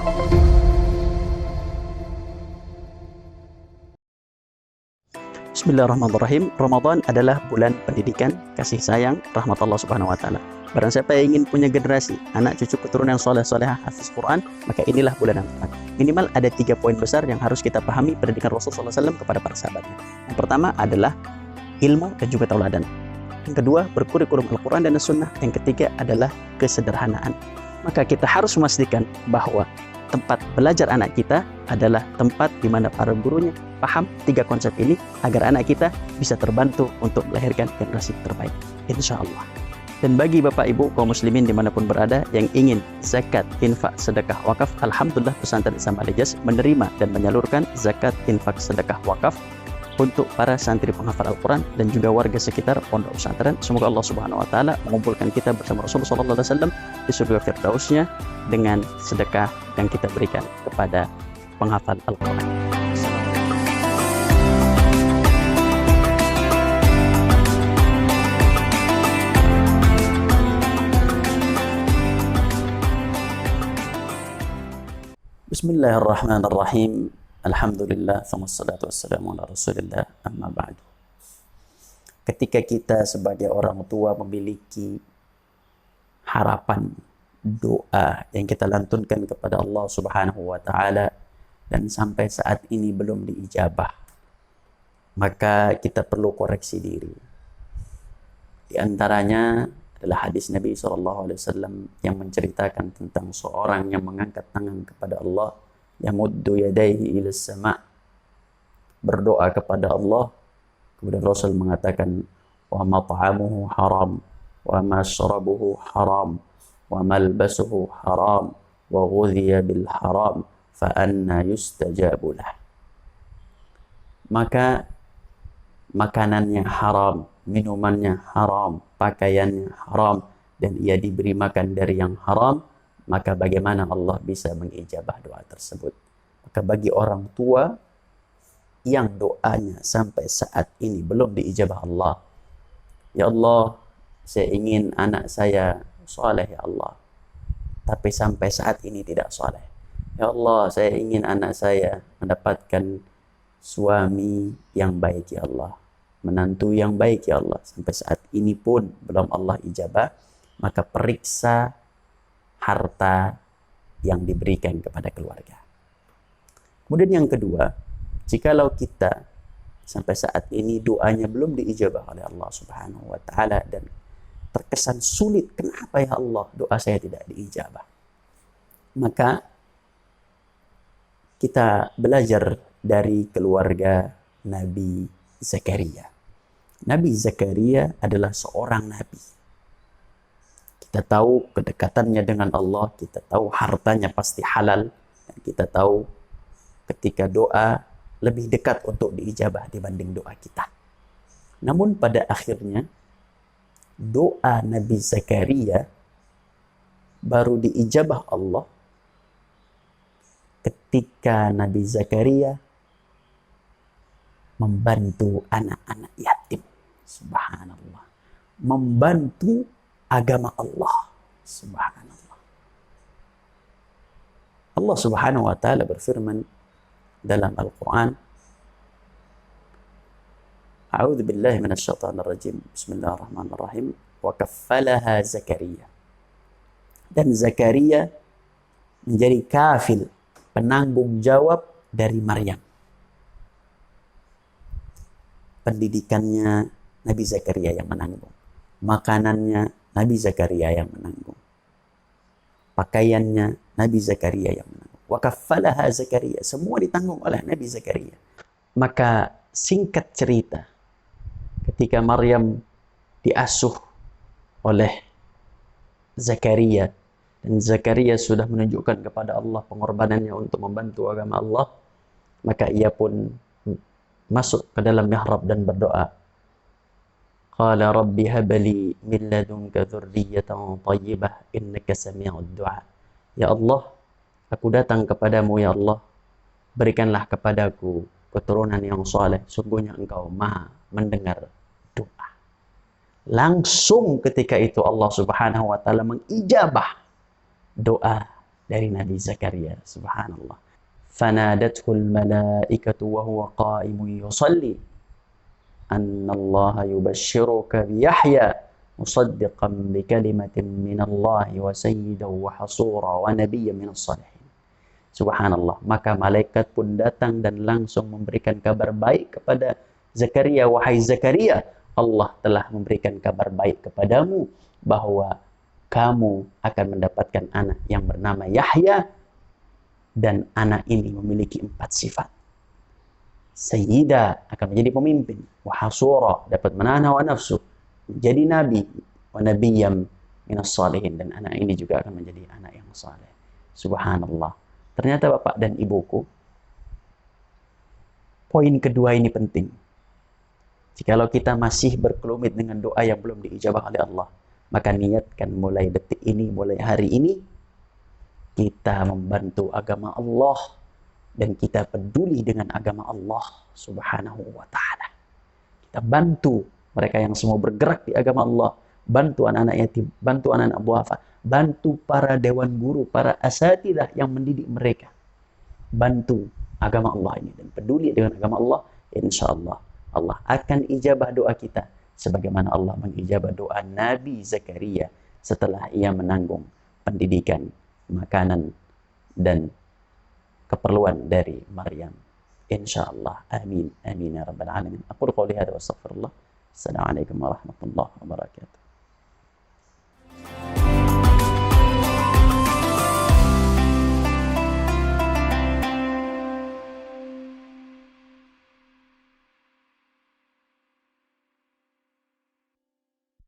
Bismillahirrahmanirrahim. Ramadan adalah bulan pendidikan, kasih sayang, rahmat Allah Subhanahu wa taala. Barang siapa yang ingin punya generasi anak cucu keturunan yang soleh-solehah hafiz Quran, maka inilah bulan yang tepat. Minimal ada 3 poin besar yang harus kita pahami pendidikan Rasulullah SAW kepada para sahabatnya. Yang pertama adalah ilmu dan juga tauladan. Yang kedua, berkurikulum Al-Quran dan As-Sunnah. Yang ketiga adalah kesederhanaan. Maka kita harus memastikan bahwa tempat belajar anak kita adalah tempat di mana para gurunya paham 3 konsep ini agar anak kita bisa terbantu untuk melahirkan generasi terbaik, insya Allah. Dan bagi Bapak Ibu kaum muslimin dimanapun berada yang ingin zakat, infak, sedekah, wakaf, alhamdulillah pesantren Ihsan Al-Hijaz menerima dan menyalurkan zakat, infak, sedekah, wakaf untuk para santri penghafal Al-Quran dan juga warga sekitar pondok pesantren. Semoga Allah Subhanahu wa taala mengumpulkan kita bersama Rasulullah SAW di surga Firdausnya dengan sedekah yang kita berikan kepada penghafal Al-Quran. Bismillahirrahmanirrahim. Alhamdulillah, wassalatu wassalamu ala Rasulillah, amma ba'du. Ketika kita sebagai orang tua memiliki harapan, doa yang kita lantunkan kepada Allah Subhanahu wa taala dan sampai saat ini belum diijabah, maka kita perlu koreksi diri. Di antaranya adalah hadis Nabi SAW yang menceritakan tentang seorang yang mengangkat tangan kepada Allah, yamuddu yadayhi ila sama', berdoa kepada Allah. Kemudian Rasul mengatakan, wa mat'amuhu haram, wa mashrabuhu haram, wa malbasuhu haram, wa ghudhiya bil haram, fa anna yustajabu lah. Maka makanannya haram, minumannya haram, pakaiannya haram, dan ia diberi makan dari yang haram, maka bagaimana Allah bisa mengijabah doa tersebut? Maka bagi orang tua yang doanya sampai saat ini belum diijabah Allah, ya Allah, saya ingin anak saya soleh ya Allah, tapi sampai saat ini tidak soleh. Ya Allah, saya ingin anak saya mendapatkan suami yang baik ya Allah, menantu yang baik ya Allah, sampai saat ini pun belum Allah ijabah, maka periksa harta yang diberikan kepada keluarga. Kemudian yang kedua, jikalau kita sampai saat ini doanya belum diijabah oleh Allah Subhanahu wa taala dan terkesan sulit, kenapa ya Allah doa saya tidak diijabah? Maka kita belajar dari keluarga Nabi Zakaria. Nabi Zakaria adalah seorang nabi. Kita tahu kedekatannya dengan Allah, kita tahu hartanya pasti halal, dan kita tahu ketika doa lebih dekat untuk diijabah dibanding doa kita. Namun pada akhirnya doa Nabi Zakaria baru diijabah Allah ketika Nabi Zakaria membantu anak-anak yatim. Subhanallah. Membantu agama Allah. Subhanallah. Allah Subhanahu wa taala berfirman dalam Al-Quran, A'udzu billahi minasyaitonir rajim. Bismillahirrahmanirrahim. Wa kaffalaha Zakaria. Dan Zakaria menjadi kafil, penanggung jawab dari Maryam. Pendidikannya Nabi Zakaria yang menanggung. Makanannya Nabi Zakaria yang menanggung. Pakaiannya Nabi Zakaria yang menanggung. Wa kaffalaha Zakaria. Semua ditanggung oleh Nabi Zakaria. Maka singkat cerita, ketika Maryam diasuh oleh Zakaria, dan Zakaria sudah menunjukkan kepada Allah pengorbanannya untuk membantu agama Allah, maka ia pun masuk ke dalam mihrab dan berdoa. Qala rabbi habli min ladunka dzurriyyatan thayyibah innaka sami'ud du'a. Ya Allah, aku datang kepadamu ya Allah, berikanlah kepadaku keturunan yang saleh, sungguhnya engkau maha mendengar doa. Langsung ketika itu Allah Subhanahu wa taala mengijabah doa dari Nabi Zakaria. Subhanallah. Fanadathul malaikatu wa huwa qa'imun yusalli anna Allah yubashshiruka bi Yahya musaddiqan bi kalimatin min Allah wa sayyidan wa hasura wa nabiyyan minas salihin. Subhanallah. Maka malaikat pun datang dan langsung memberikan kabar baik kepada Zakaria. Wahai Zakaria, Allah telah memberikan kabar baik kepadamu bahwa kamu akan mendapatkan anak yang bernama Yahya, dan anak ini memiliki 4 sifat. Sayyida, akan menjadi pemimpin. Wahasura, dapat menahan hawa nafsu. Menjadi nabi. Wa nabiyyam minas salihin, dan anak ini juga akan menjadi anak yang saleh. Subhanallah. Ternyata Bapak dan Ibuku, poin kedua ini penting. Jikalau kita masih berkelumit dengan doa yang belum diijabah oleh Allah, maka niatkan mulai detik ini, mulai hari ini, kita membantu agama Allah dan kita peduli dengan agama Allah Subhanahu wa ta'ala. Kita bantu mereka yang semua bergerak di agama Allah, bantu anak-anak yatim, bantu anak-anak duafa, bantu para dewan guru, para asatidah yang mendidik mereka. Bantu agama Allah ini dan peduli dengan agama Allah, insya Allah Allah akan ijabah doa kita sebagaimana Allah mengijabah doa Nabi Zakaria setelah ia menanggung pendidikan, makanan, dan keperluan dari Maryam. Insyaallah. Amin. Amin ya rabbal alamin. Aku qouli hadza wa astaghfirullah. Assalamualaikum warahmatullahi wabarakatuh.